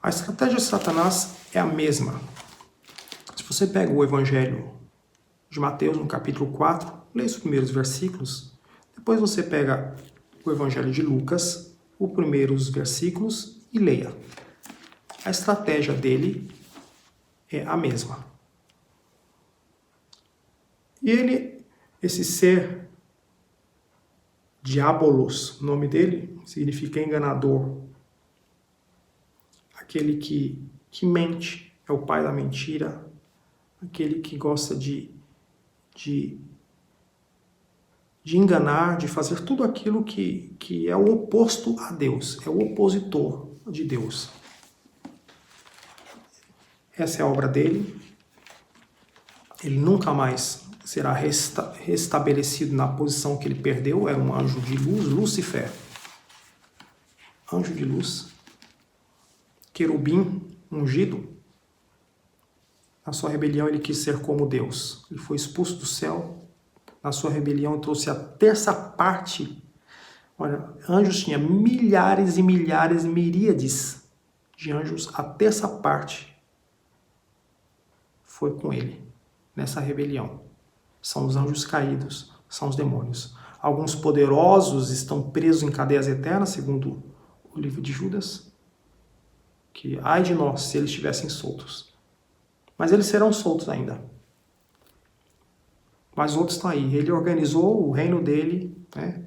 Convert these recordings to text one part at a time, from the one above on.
A estratégia de Satanás é a mesma. Se você pega o Evangelho de Mateus, no capítulo 4, lê os primeiros versículos, depois você pega o Evangelho de Lucas, os primeiros versículos, e leia. A estratégia dele é a mesma. E ele, esse ser, Diabolos, o nome dele significa enganador. Aquele que mente, é o pai da mentira, aquele que gosta de enganar, de fazer tudo aquilo que é o oposto a Deus, é o opositor de Deus. Essa é a obra dele. Ele nunca mais será restabelecido na posição que ele perdeu. Era um anjo de luz, Lúcifer. Anjo de luz. Querubim ungido. Na sua rebelião ele quis ser como Deus. Ele foi expulso do céu. Na sua rebelião trouxe a terça parte. Olha, anjos tinha milhares e milhares, miríades de anjos. A terça parte foi com ele, nessa rebelião. São os anjos caídos, são os demônios. Alguns poderosos estão presos em cadeias eternas, segundo o livro de Judas, que ai de nós se eles estivessem soltos. Mas eles serão soltos ainda. Mas outros estão aí. Ele organizou o reino dele, né?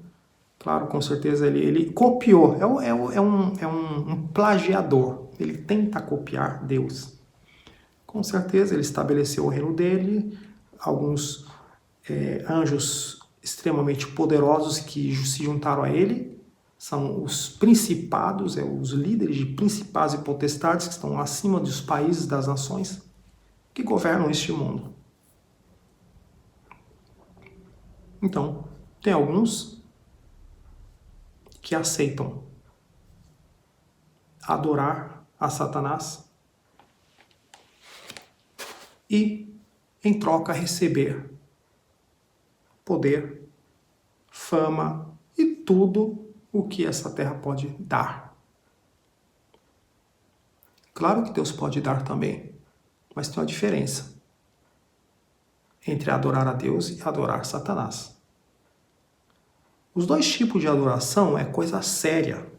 Claro, com certeza ele copiou. É um plagiador. Ele tenta copiar Deus. Com certeza ele estabeleceu o reino dele, alguns anjos extremamente poderosos que se juntaram a ele, são os principados, os líderes de principados e potestades que estão acima dos países, das nações, que governam este mundo. Então, tem alguns que aceitam adorar a Satanás e, em troca, receber poder, fama e tudo o que essa terra pode dar. Claro que Deus pode dar também, mas tem uma diferença entre adorar a Deus e adorar Satanás. Os dois tipos de adoração é coisa séria.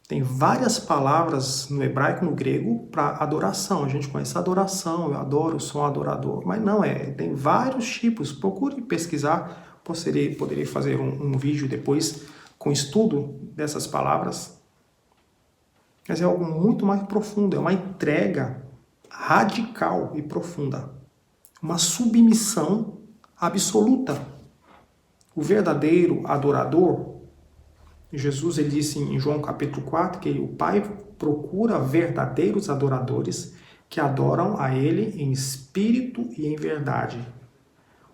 Tem várias palavras no hebraico e no grego para adoração. A gente conhece adoração, eu adoro, sou um adorador. Mas não tem vários tipos. Procure pesquisar. Poderia fazer um vídeo depois com estudo dessas palavras. Mas é algo muito mais profundo. É uma entrega radical e profunda. Uma submissão absoluta. O verdadeiro adorador, Jesus ele disse em João capítulo 4 que o Pai procura verdadeiros adoradores que adoram a Ele em espírito e em verdade.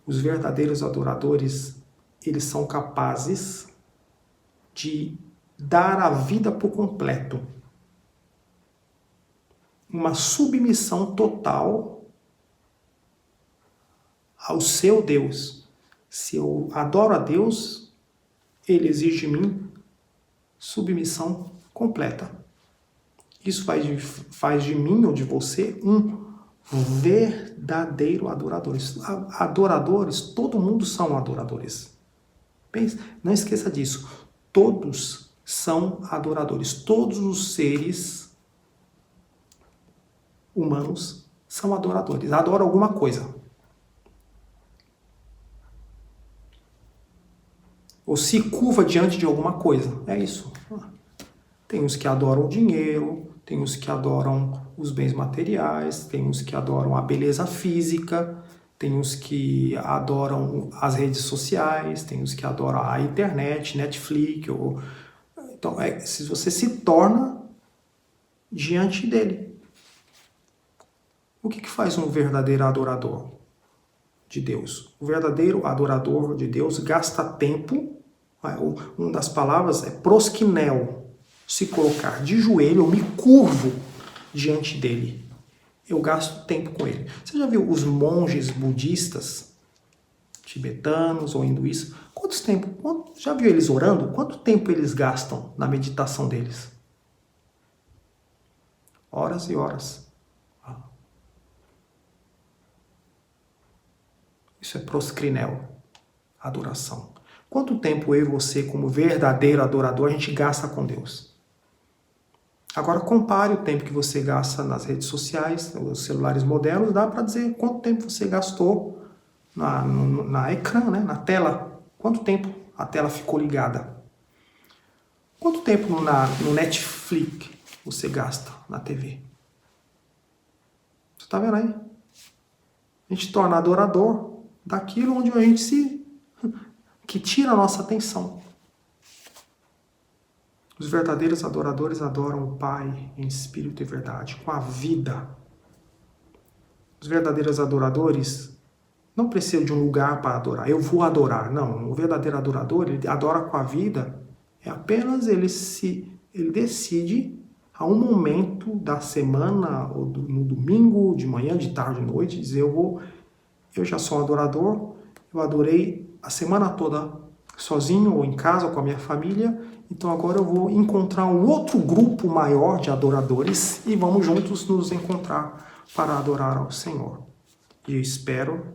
Os verdadeiros adoradores, eles são capazes de dar a vida por completo. Uma submissão total ao seu Deus. Se eu adoro a Deus, Ele exige de mim submissão completa. Isso faz de mim ou de você um verdadeiro adorador. Adoradores, todo mundo são adoradores. Não esqueça disso. Todos são adoradores. Todos os seres humanos são adoradores. Adoram alguma coisa. Ou se curva diante de alguma coisa. É isso. Tem uns que adoram o dinheiro, tem uns que adoram os bens materiais, tem uns que adoram a beleza física, tem uns que adoram as redes sociais, tem uns que adoram a internet, Netflix. Então, se você se torna diante dele. O que faz um verdadeiro adorador de Deus? O verdadeiro adorador de Deus gasta tempo. Uma das palavras é proskinel, se colocar de joelho, eu me curvo diante dele. Eu gasto tempo com ele. Você já viu os monges budistas, tibetanos ou hinduístas? Já viu eles orando? Quanto tempo eles gastam na meditação deles? Horas e horas. Isso é proscrinel, adoração. Quanto tempo eu e você, como verdadeiro adorador, a gente gasta com Deus? Agora compare o tempo que você gasta nas redes sociais, nos celulares modernos, dá para dizer quanto tempo você gastou na ecrã, né? Na tela. Quanto tempo a tela ficou ligada? Quanto tempo no Netflix você gasta na TV? Você está vendo aí? A gente torna adorador daquilo onde a gente que tira a nossa atenção. Os verdadeiros adoradores adoram o Pai em espírito e verdade, com a vida. Os verdadeiros adoradores não precisam de um lugar para adorar. Eu vou adorar. Não, o verdadeiro adorador, ele adora com a vida. É apenas ele decide a um momento da semana, ou no domingo, de manhã, de tarde, de noite, dizer eu já sou um adorador, eu adorei a semana toda sozinho ou em casa ou com a minha família, então agora eu vou encontrar um outro grupo maior de adoradores e vamos juntos nos encontrar para adorar ao Senhor. E eu espero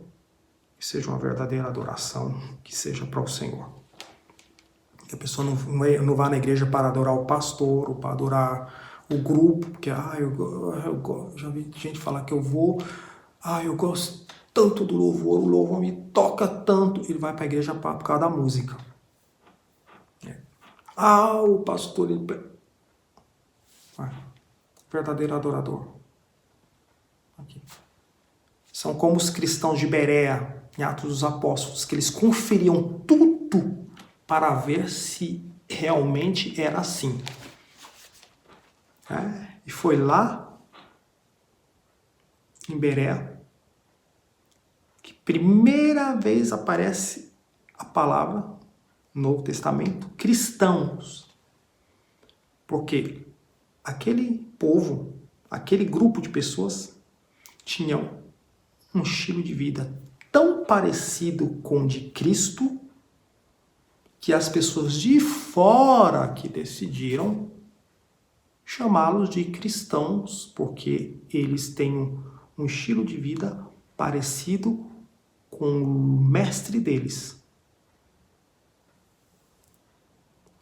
que seja uma verdadeira adoração, que seja para o Senhor. Que a pessoa não vá na igreja para adorar o pastor ou para adorar o grupo, porque eu já vi gente falar que eu gosto tanto do louvor, o louvor me toca tanto. Ele vai para a igreja por causa da música. O pastor... verdadeiro adorador. Aqui. São como os cristãos de Berea, em Atos dos Apóstolos, que eles conferiam tudo para ver se realmente era assim. E foi lá, em Berea, que primeira vez aparece a palavra no Novo Testamento, cristãos. Porque aquele povo, aquele grupo de pessoas, tinham um estilo de vida tão parecido com o de Cristo, que as pessoas de fora que decidiram chamá-los de cristãos, porque eles têm um estilo de vida parecido com o mestre deles.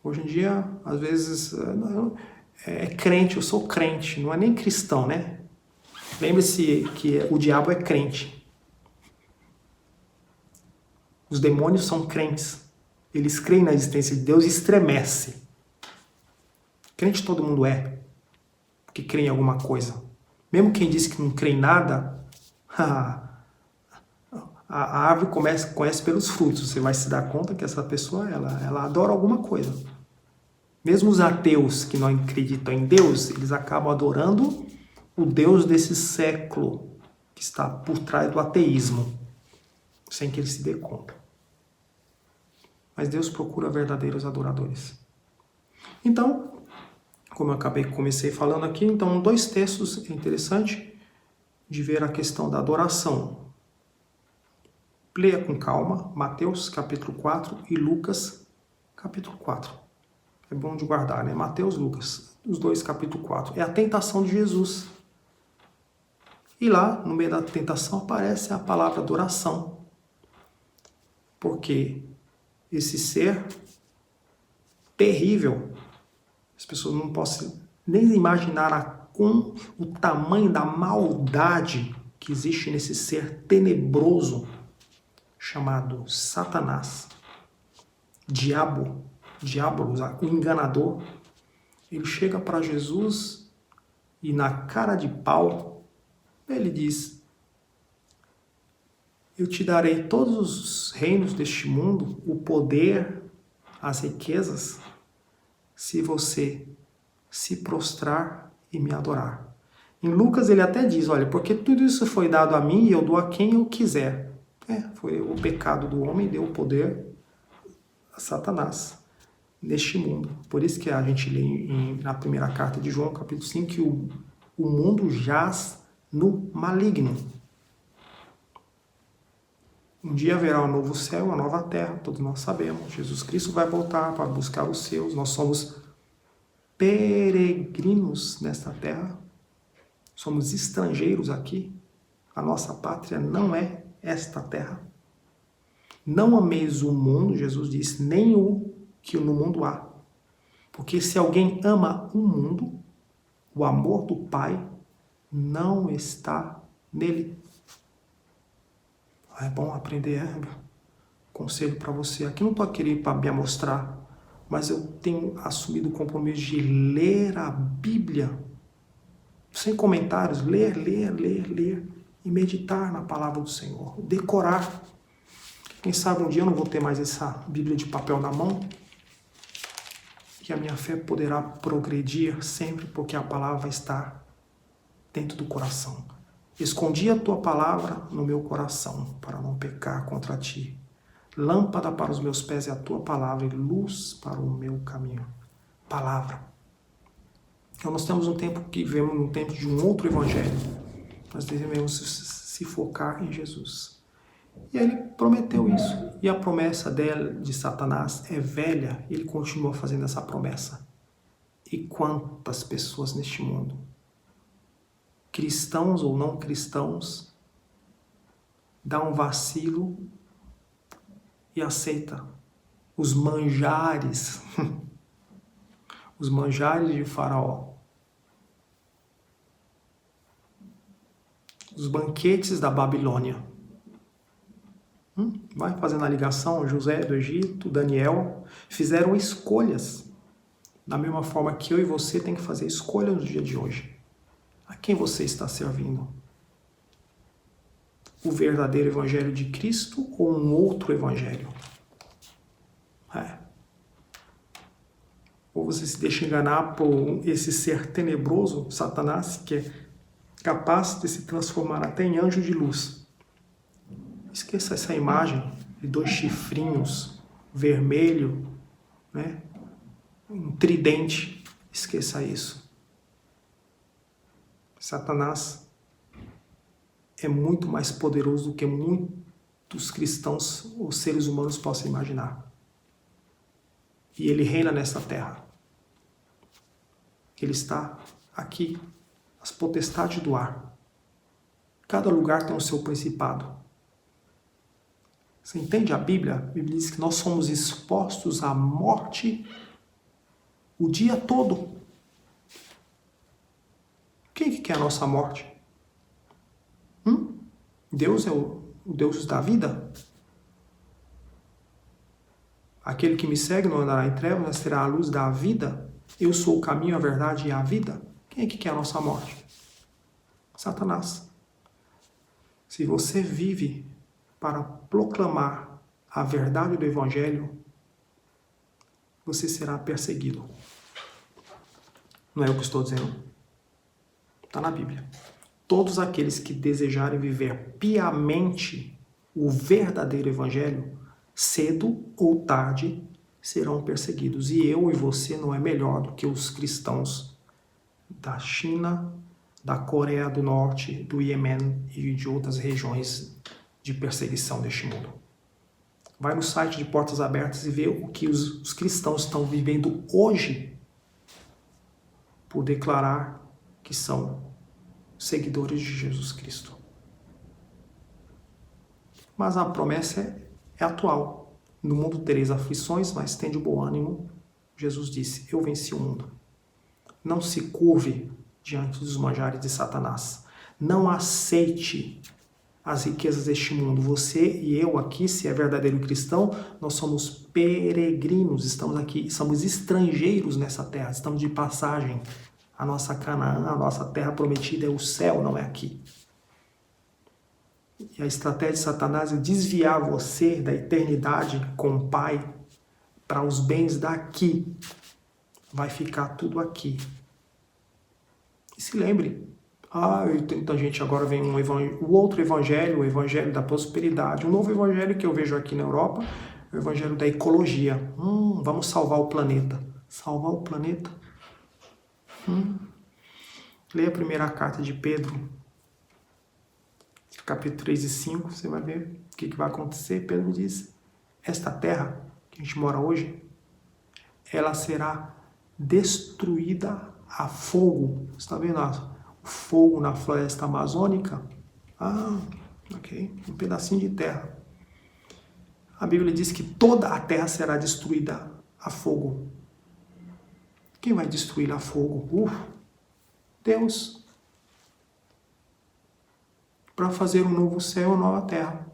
Hoje em dia, às vezes, é crente, eu sou crente, não é nem cristão, né? Lembre-se que o diabo é crente. Os demônios são crentes. Eles creem na existência de Deus e estremecem. Crente todo mundo é, porque crê em alguma coisa. Mesmo quem diz que não crê em nada, a árvore conhece pelos frutos. Você vai se dar conta que essa pessoa, ela adora alguma coisa. Mesmo os ateus que não acreditam em Deus, eles acabam adorando o Deus desse século, que está por trás do ateísmo, sem que ele se dê conta. Mas Deus procura verdadeiros adoradores. Então, como eu comecei falando aqui, então 2 textos interessantes de ver a questão da adoração. Leia com calma, Mateus capítulo 4 e Lucas capítulo 4. É bom de guardar, né? Mateus, Lucas, os 2 capítulo 4. É a tentação de Jesus. E lá, no meio da tentação, aparece a palavra adoração. Porque esse ser terrível, as pessoas não possam nem imaginar o tamanho da maldade que existe nesse ser tenebroso chamado Satanás, diabolos, o enganador. Ele chega para Jesus e na cara de pau ele diz: eu te darei todos os reinos deste mundo, o poder, as riquezas, se você se prostrar e me adorar. Em Lucas ele até diz, olha, porque tudo isso foi dado a mim e eu dou a quem eu quiser. Foi o pecado do homem deu o poder a Satanás neste mundo. Por isso que a gente lê na primeira carta de João, capítulo 5, que o mundo jaz no maligno. Um dia haverá um novo céu, uma nova terra, todos nós sabemos. Jesus Cristo vai voltar para buscar os seus. Nós somos peregrinos nesta terra. Somos estrangeiros aqui. A nossa pátria não é esta terra. Não ameis o mundo, Jesus disse, nem o que no mundo há. Porque se alguém ama o mundo, o amor do Pai não está nele. É bom aprender, conselho para você. Aqui não estou aqui para me amostrar, mas eu tenho assumido o compromisso de ler a Bíblia, sem comentários, ler e meditar na palavra do Senhor, decorar. Quem sabe um dia eu não vou ter mais essa Bíblia de papel na mão e a minha fé poderá progredir sempre porque a palavra está dentro do coração. Escondi a tua palavra no meu coração para não pecar contra ti. Lâmpada para os meus pés é a tua palavra e luz para o meu caminho. Palavra. Então nós temos um tempo que vivemos um tempo de um outro evangelho. Nós devemos se focar em Jesus. E ele prometeu isso. E a promessa de Satanás é velha. Ele continua fazendo essa promessa. E quantas pessoas neste mundo, cristãos ou não cristãos, dá um vacilo e aceita os manjares, os manjares de Faraó, os banquetes da Babilônia. Vai fazendo a ligação, José do Egito, Daniel, fizeram escolhas, da mesma forma que eu e você tem que fazer escolhas no dia de hoje. A quem você está servindo? O verdadeiro evangelho de Cristo ou um outro evangelho? Ou você se deixa enganar por esse ser tenebroso, Satanás, que é capaz de se transformar até em anjo de luz. Esqueça essa imagem de 2 chifrinhos, vermelho, um tridente. Esqueça isso. Satanás é muito mais poderoso do que muitos cristãos ou seres humanos possam imaginar. E ele reina nessa terra. Ele está aqui, as potestades do ar. Cada lugar tem o seu principado. Você entende a Bíblia? A Bíblia diz que nós somos expostos à morte o dia todo. Quem que quer a nossa morte? Deus é o Deus da vida? Aquele que me segue não andará em trevas, mas terá a luz da vida. Eu sou o caminho, a verdade e a vida. Quem é que quer a nossa morte? Satanás. Se você vive para proclamar a verdade do Evangelho, você será perseguido. Não é o que estou dizendo. Está na Bíblia. Todos aqueles que desejarem viver piamente o verdadeiro Evangelho, cedo ou tarde, serão perseguidos. E eu e você não é melhor do que os cristãos da China, da Coreia do Norte, do Iêmen e de outras regiões de perseguição deste mundo. Vai no site de Portas Abertas e vê o que os cristãos estão vivendo hoje por declarar que são seguidores de Jesus Cristo. Mas a promessa é atual. No mundo tereis aflições, mas tende o bom ânimo. Jesus disse, eu venci o mundo. Não se curve diante dos manjares de Satanás. Não aceite as riquezas deste mundo. Você e eu aqui, se é verdadeiro cristão, nós somos peregrinos, estamos aqui, somos estrangeiros nessa terra, estamos de passagem. A nossa Canaã, a nossa terra prometida é o céu, não é aqui. E a estratégia de Satanás é desviar você da eternidade com o Pai para os bens daqui. Vai ficar tudo aqui. E se lembre, tanta gente agora vem o outro evangelho, o evangelho da prosperidade. Um novo evangelho que eu vejo aqui na Europa, o evangelho da ecologia. Vamos salvar o planeta. Salvar o planeta? Leia a primeira carta de Pedro, capítulo 3 e 5, você vai ver o que vai acontecer. Pedro diz, esta terra que a gente mora hoje, ela será destruída a fogo. Você está vendo o fogo na floresta amazônica? Ah, ok, um pedacinho de terra. A Bíblia diz que toda a terra será destruída a fogo. Quem vai destruir a fogo? Deus. Para fazer um novo céu e uma nova terra.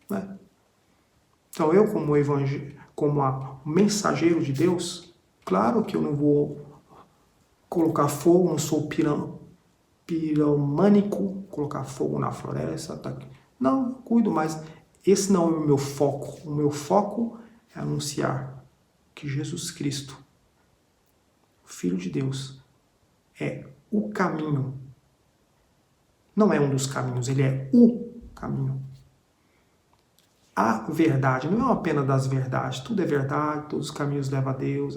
Né? Então eu, como mensageiro de Deus, claro que eu não vou colocar fogo, não sou piromânico, colocar fogo na floresta. Tá? Não, eu cuido, mas esse não é o meu foco. O meu foco é anunciar que Jesus Cristo, Filho de Deus, é o caminho. Não é um dos caminhos, ele é o caminho. A verdade, não é apenas das verdades, tudo é verdade, todos os caminhos levam a Deus.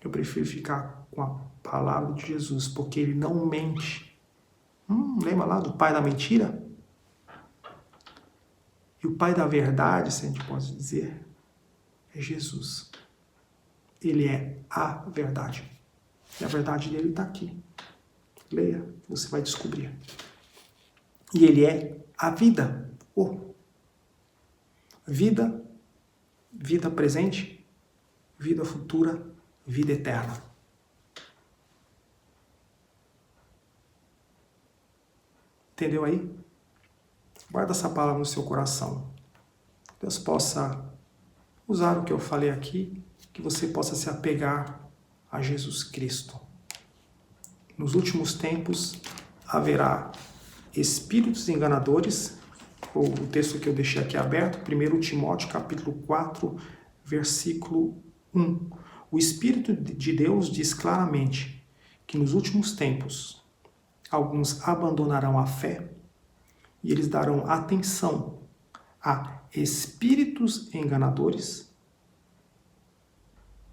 Eu prefiro ficar com a palavra de Jesus, porque ele não mente. Lembra lá do pai da mentira? E o pai da verdade, se a gente pode dizer, é Jesus. Ele é a verdade. E a verdade dele está aqui. Leia, você vai descobrir. E ele é a vida. Vida, vida presente, vida futura, vida eterna. Entendeu aí? Guarda essa palavra no seu coração. Deus possa usar o que eu falei aqui, que você possa se apegar a Jesus Cristo. Nos últimos tempos haverá espíritos enganadores, o texto que eu deixei aqui aberto, 1 Timóteo capítulo 4, versículo 1. O Espírito de Deus diz claramente que nos últimos tempos alguns abandonarão a fé e eles darão atenção a espíritos enganadores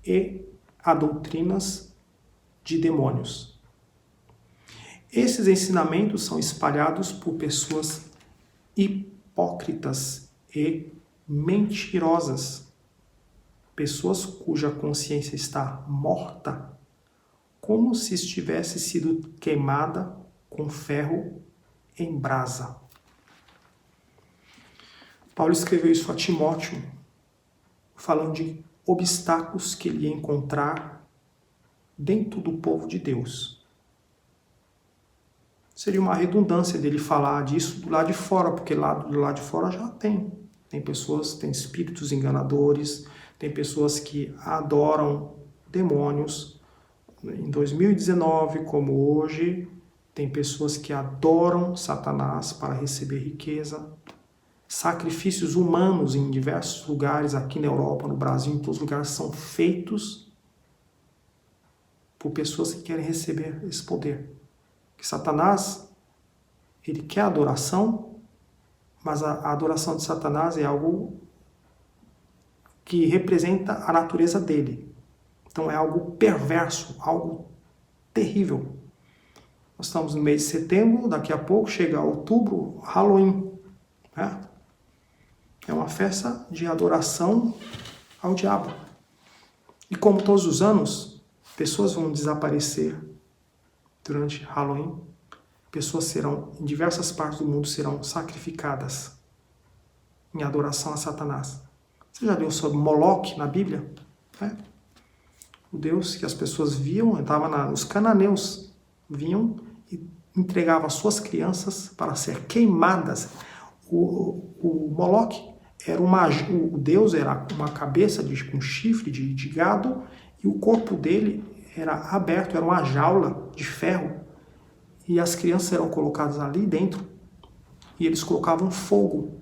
e a doutrinas de demônios. Esses ensinamentos são espalhados por pessoas hipócritas e mentirosas, pessoas cuja consciência está morta, como se estivesse sido queimada com ferro em brasa. Paulo escreveu isso a Timóteo, falando de obstáculos que ele ia encontrar dentro do povo de Deus. Seria uma redundância dele falar disso do lado de fora, porque do lado de fora já tem. Tem pessoas, tem espíritos enganadores, tem pessoas que adoram demônios. Em 2019, como hoje, tem pessoas que adoram Satanás para receber riqueza. Sacrifícios humanos em diversos lugares, aqui na Europa, no Brasil, em todos os lugares, são feitos por pessoas que querem receber esse poder. Que Satanás, ele quer adoração, mas a adoração de Satanás é algo que representa a natureza dele. Então é algo perverso, algo terrível. Nós estamos no mês de setembro, daqui a pouco chega outubro, Halloween. Né? É uma festa de adoração ao diabo. E como todos os anos, pessoas vão desaparecer durante Halloween. Pessoas serão, em diversas partes do mundo, serão sacrificadas em adoração a Satanás. Você já leu sobre Moloque na Bíblia? É. O Deus que as pessoas viam, os cananeus vinham e entregavam as suas crianças para ser queimadas. O Moloque era o Deus era uma cabeça com chifre de gado e o corpo dele era aberto, era uma jaula de ferro. E as crianças eram colocadas ali dentro e eles colocavam fogo.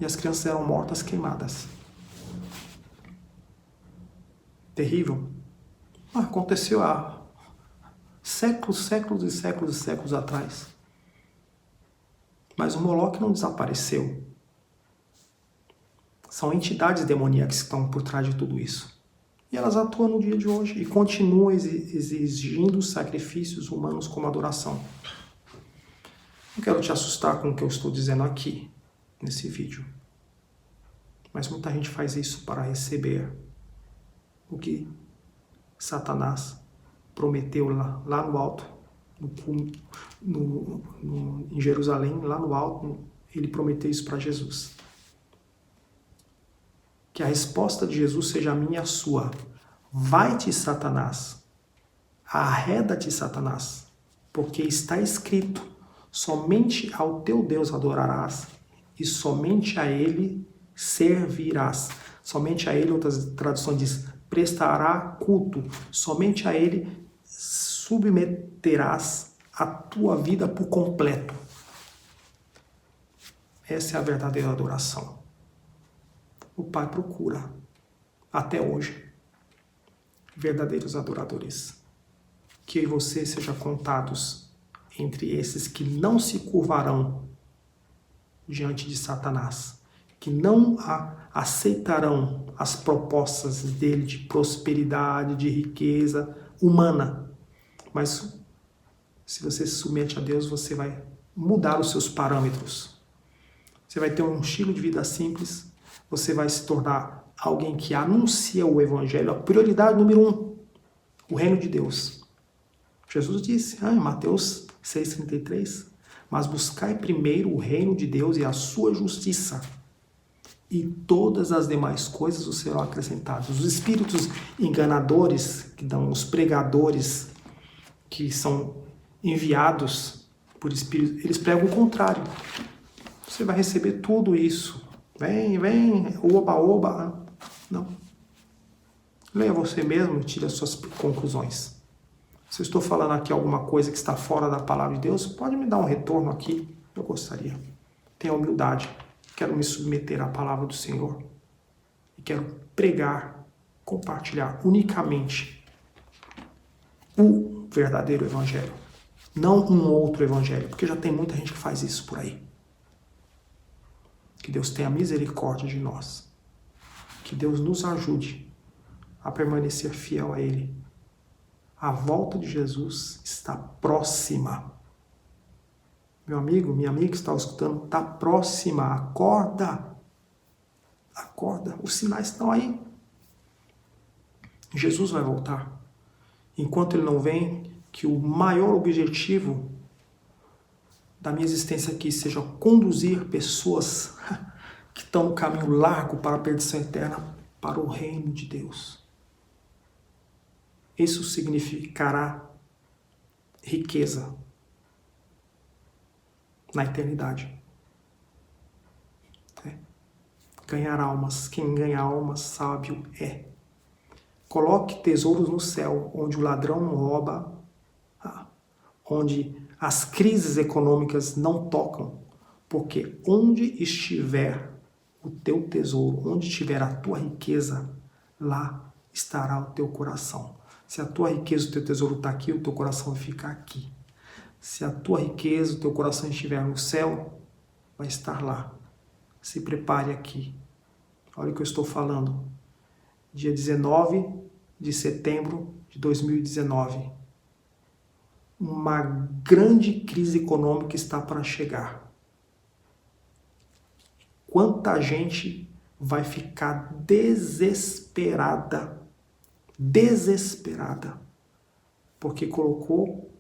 E as crianças eram mortas queimadas. Terrível. Aconteceu há séculos e séculos atrás. Mas o Moloque não desapareceu. São entidades demoníacas que estão por trás de tudo isso. E elas atuam no dia de hoje e continuam exigindo sacrifícios humanos como adoração. Não quero te assustar com o que eu estou dizendo aqui, nesse vídeo. Mas muita gente faz isso para receber o que Satanás prometeu lá no alto, em Jerusalém, lá no alto, ele prometeu isso para Jesus. Que a resposta de Jesus seja a minha e a sua. Vai-te, Satanás. Arreda-te, Satanás. Porque está escrito, somente ao teu Deus adorarás e somente a ele servirás. Somente a ele, outras traduções diz, prestará culto. Somente a ele submeterás a tua vida por completo. Essa é a verdadeira adoração. O Pai procura, até hoje, verdadeiros adoradores. Que eu e você sejam contados entre esses que não se curvarão diante de Satanás, que não aceitarão as propostas dele de prosperidade, de riqueza humana. Mas se você se submete a Deus, você vai mudar os seus parâmetros. Você vai ter um estilo de vida simples, você vai se tornar alguém que anuncia o Evangelho, a prioridade número 1, o reino de Deus. Jesus disse, em Mateus 6,33, mas buscai primeiro o reino de Deus e a sua justiça, e todas as demais coisas os serão acrescentadas. Os espíritos enganadores, que dão os pregadores, que são enviados por espíritos, eles pregam o contrário. Você vai receber tudo isso. Vem, oba, oba. Não. Leia você mesmo e tire as suas conclusões. Se eu estou falando aqui alguma coisa que está fora da palavra de Deus, pode me dar um retorno aqui. Eu gostaria. Tenha humildade. Quero me submeter à palavra do Senhor. E quero pregar, compartilhar unicamente o verdadeiro evangelho. Não um outro evangelho, porque já tem muita gente que faz isso por aí. Que Deus tenha misericórdia de nós. Que Deus nos ajude a permanecer fiel a Ele. A volta de Jesus está próxima. Meu amigo, minha amiga que está escutando, está próxima. Acorda. Acorda. Os sinais estão aí. Jesus vai voltar. Enquanto Ele não vem, que o maior objetivo da minha existência aqui seja conduzir pessoas que estão no caminho largo para a perdição eterna para o reino de Deus. Isso significará riqueza na eternidade. Ganhar almas. Quem ganha almas, sábio é. Coloque tesouros no céu, onde o ladrão não rouba, onde as crises econômicas não tocam, porque onde estiver o teu tesouro, onde estiver a tua riqueza, lá estará o teu coração. Se a tua riqueza, o teu tesouro está aqui, o teu coração vai ficar aqui. Se a tua riqueza, o teu coração estiver no céu, vai estar lá. Se prepare aqui. Olha o que eu estou falando. Dia 19 de setembro de 2019. Uma grande crise econômica está para chegar. Quanta gente vai ficar desesperada, porque colocou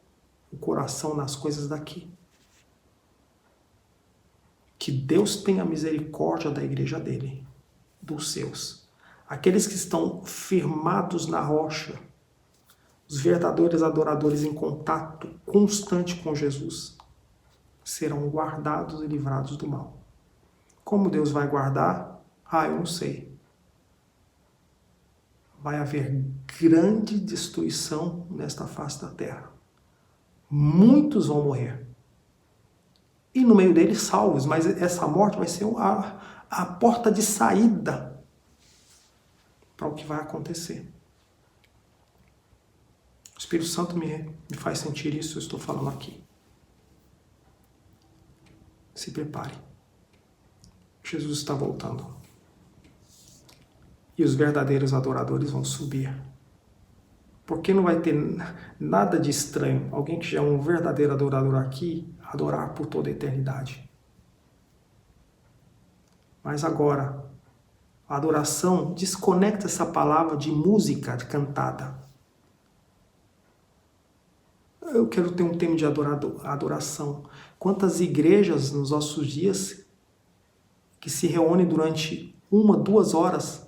o coração nas coisas daqui. Que Deus tenha misericórdia da igreja dele, dos seus. Aqueles que estão firmados na rocha, os verdadeiros adoradores em contato constante com Jesus, serão guardados e livrados do mal. Como Deus vai guardar? Eu não sei. Vai haver grande destruição nesta face da terra. Muitos vão morrer. E no meio deles salvos, mas essa morte vai ser a porta de saída para o que vai acontecer. O Espírito Santo me faz sentir isso, eu estou falando aqui. Se prepare. Jesus está voltando. E os verdadeiros adoradores vão subir. Porque não vai ter nada de estranho alguém que já é um verdadeiro adorador aqui, adorar por toda a eternidade. Mas agora, a adoração desconecta essa palavra de música, de cantada. Eu quero ter um tempo de adoração. Quantas igrejas nos nossos dias que se reúnem durante 1, 2 horas,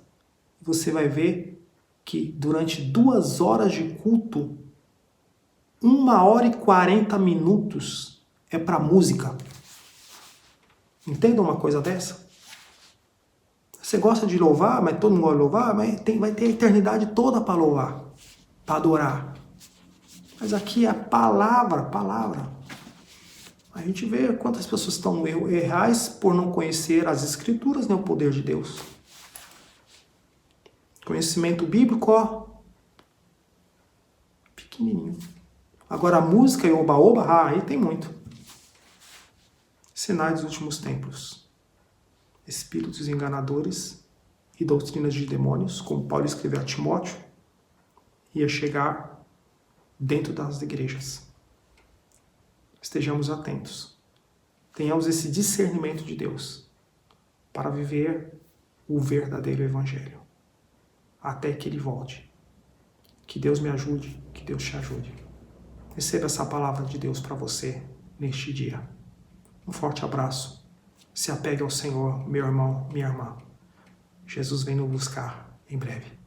você vai ver que durante 2 horas de culto, 1h40 é para música. Entenda uma coisa dessa? Você gosta de louvar, mas todo mundo gosta de louvar, mas vai ter a eternidade toda para louvar, para adorar. Mas aqui é a palavra. A gente vê quantas pessoas estão errais por não conhecer as Escrituras, nem o poder de Deus. Conhecimento bíblico, ó, pequenininho. Agora a música e oba-oba, aí tem muito. Sinais dos últimos tempos. Espíritos enganadores e doutrinas de demônios, como Paulo escreveu a Timóteo, ia chegar dentro das igrejas. Estejamos atentos. Tenhamos esse discernimento de Deus para viver o verdadeiro evangelho até que ele volte. Que Deus me ajude, que Deus te ajude. Receba essa palavra de Deus para você neste dia. Um forte abraço. Se apegue ao Senhor, meu irmão, minha irmã. Jesus vem nos buscar em breve.